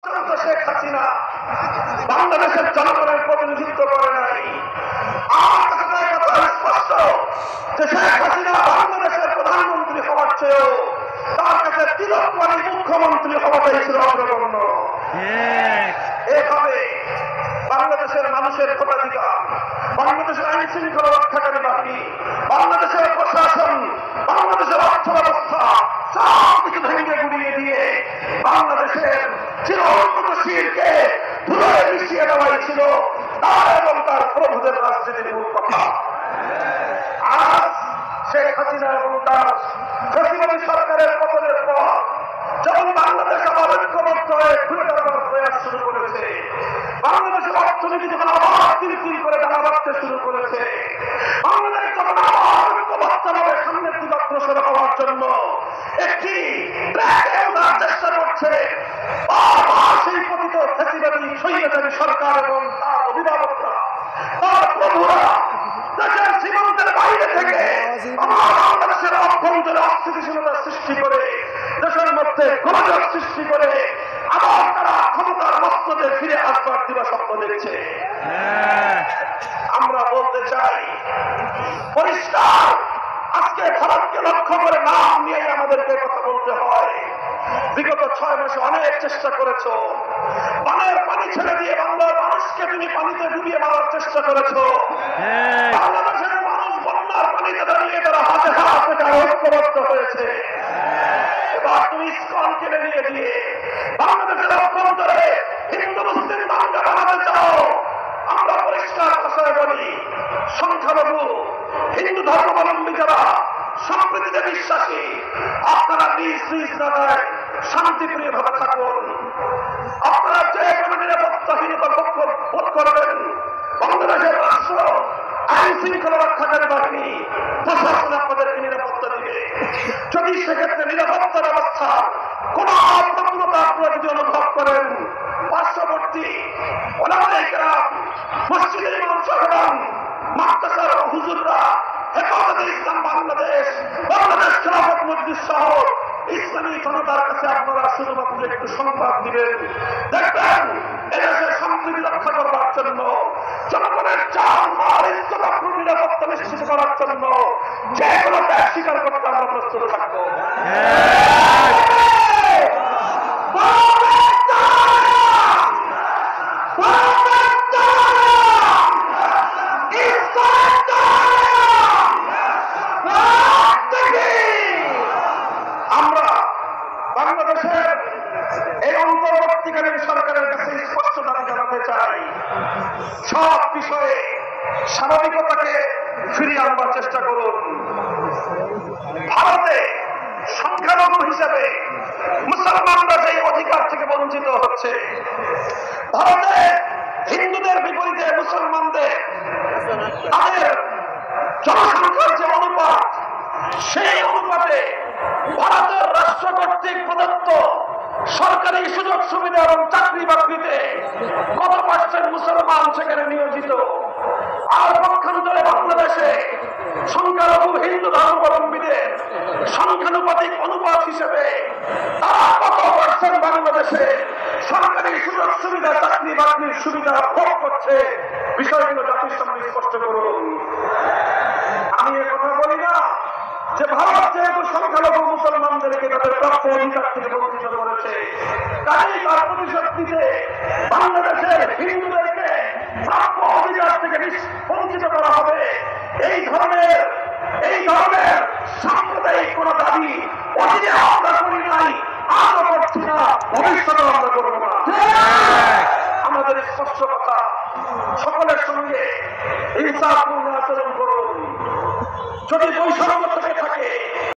শেখ হাসিনা বাংলাদেশের জনগণের প্রতিনিধিত্ব করে নাই। আমার কাছে কথা স্পষ্ট যে শেখ হাসিনা বাংলাদেশের প্রধানমন্ত্রী হওয়ার চেয়েও তার কাছে তিলকমালী মুখ্যমন্ত্রী হওয়াটাই ছিল অগ্রগণ্য। এভাবে বাংলাদেশের মানুষের ভোটাধিকার, বাংলাদেশের আইন শৃঙ্খলা রক্ষাকারী বাহিনী, বাংলাদেশের প্রশাসন, বাংলাদেশের অর্থ ব্যবস্থা সবকিছু ভেঙে গুড়িয়ে দিয়ে বাংলাদেশের চিরউন্নতশীলকে ধুলোয় মিশিয়ে দেওয়াই ছিল তার এবং তার প্রভুদের রাজনীতির মূল কথা। আজ শেখ হাসিনা এবং তার ফ্যাসিবাদী সরকারের পতনের পর যখন বাংলাদেশ আবার ঐক্যবদ্ধ হয়ে ঘুরে দাঁড়ানোর প্রয়াস শুরু করেছে, বাংলাদেশের অর্থনীতি যখন আবার তিল করে দাঁড়া বাড়তে শুরু করেছে, বাংলাদেশ যখন আবার ঐক্যবদ্ধভাবে সামনের দিকে অগ্রসর হওয়ার জন্য একটি চেষ্টা করছে, বারবার সেই পতিত ফ্যাসিবাদী স্বৈরাচারী সরকার এবং তার অভিভাবকরা, তার প্রভুরা দেশের সীমান্তের বাইরে থেকে আমার বাংলাদেশের অভ্যন্তরে অস্থিতিশীলতা সৃষ্টি করে, দেশের মধ্যে গোলযোগ সৃষ্টি করে আবার তারা ক্ষমতার মস্তদে ফিরে আসবার দিবা স্বপ্ন দেখছে। আমরা বলতে চাই পরিষ্কার, আজকে ভারতকে লক্ষ্য করে নাম নিয়ে আমাদেরকে কথা বলতে হয়। বিগত 6 মাসে অনেক চেষ্টা করেছো, বানের পানি ছেড়ে দিয়ে বাংলার মানুষকে তুমি পানিতে ডুবিয়ে মারার চেষ্টা করেছো। বাংলাদেশের মানুষ বন্যার পানিতে দাঁড়িয়ে তারা হাতে হাত ঐক্যবদ্ধ হয়েছে। এবার তুমি ইসকন কেড়ে নিয়ে দিয়ে বাংলাদেশের অভ্যন্তরে হিন্দু মুসলিম দাঙ্গা বানাতে চাও। আমরা পরিষ্কার ভাষায় বলি, সংখ্যালঘু হিন্দু ধর্মাবলম্বী যারা সম্প্রীতিতে বিশ্বাসী, আপনারা নিজ নিজ জায়গায় শান্তিপ্রিয় ভাবে থাকুন। আপনারা যে কোনো নিরাপত্তাহীনতা বোধ করবেন, বাংলাদেশের রাষ্ট্র আইন শৃঙ্খলা রক্ষাকারী বাহিনী প্রশাসন আপনাদেরকে নিরাপত্তা দিবে। যদি সেক্ষেত্রে নিরাপত্তা ব্যবস্থা কোন অপ্রতুলতা আপনারা যদি অনুভব করেন, পার্শ্ববর্তী ওলামায়ে কেরাম, মসজিদের ইমাম সাহেবান, মাদ্রাসার হুজুররা, হেফাজতে ইসলাম বাংলাদেশ, বাংলাদেশ খেলাফত মজলিস সহ ইসলামী জনতার কাছে আপনারা শুধুমাত্র একটু সংবাদ দিবেন। দেখবেন এদেশের সম্প্রীতি রক্ষা করবার জন্য, জনগণের জান মাল ইজ্জত আবরু নিরাপত্তা নিশ্চিত করার জন্য যে কোনো ত্যাগ স্বীকার করতে আমরা প্রস্তুত থাকবো। আমরা বাংলাদেশের এই অন্তর্বর্তীকালীন সরকারের কাছে স্পষ্ট দাবি জানাতে চাই, সব বিষয়ে স্বাভাবিকতাকে ফিরিয়ে আনবার চেষ্টা করুন। ভারতে সংখ্যালঘু হিসেবে মুসলমানরা যে অধিকার থেকে বঞ্চিত হচ্ছে, ভারতে হিন্দুদের বিপরীতে মুসলমানদের তাদের জনসংখ্যার যে অনুপাত, সেই অনুপাতে ভারতের রাষ্ট্র কর্তৃক প্রদত্ত সরকারি সুযোগ সুবিধা এবং চাকরি বাকরিতে কত পার্সেন্ট মুসলমান সেখানে নিয়োজিত, আর পক্ষান্তরে বাংলাদেশে সংখ্যালঘু হিন্দু ধর্মাবলম্বীদের সংখ্যানুপাতিক অনুপাত হিসেবে তারা কত পার্সেন্ট বাংলাদেশে সরকারি সুযোগ সুবিধা, চাকরি বাকরির সুবিধা ভোগ করছে, বিষয়গুলো জাতির সামনে স্পষ্ট করুন। আমি এ কথা বলি না যে ভারত যেহেতু সংখ্যালঘু মুসলমানদেরকে তাদের প্রাপ্য অধিকার থেকে বঞ্চিত করেছে, তাই তার প্রতিশোধ দিতে বাংলাদেশের হিন্দুদেরকে প্রাপ্য অধিকার থেকে বঞ্চিত করা হবে, এই ধরনের সাম্প্রদায়িক কোন দাবি অতীতে আমরা করি নাই, আজও করছি না, ভবিষ্যতে আমরা করবো না। আমাদের স্পষ্ট কথা, সকলের সঙ্গে ইনসাফপূর্ণ আচরণ করুন। যদি বৈষম্য থেকে থাকে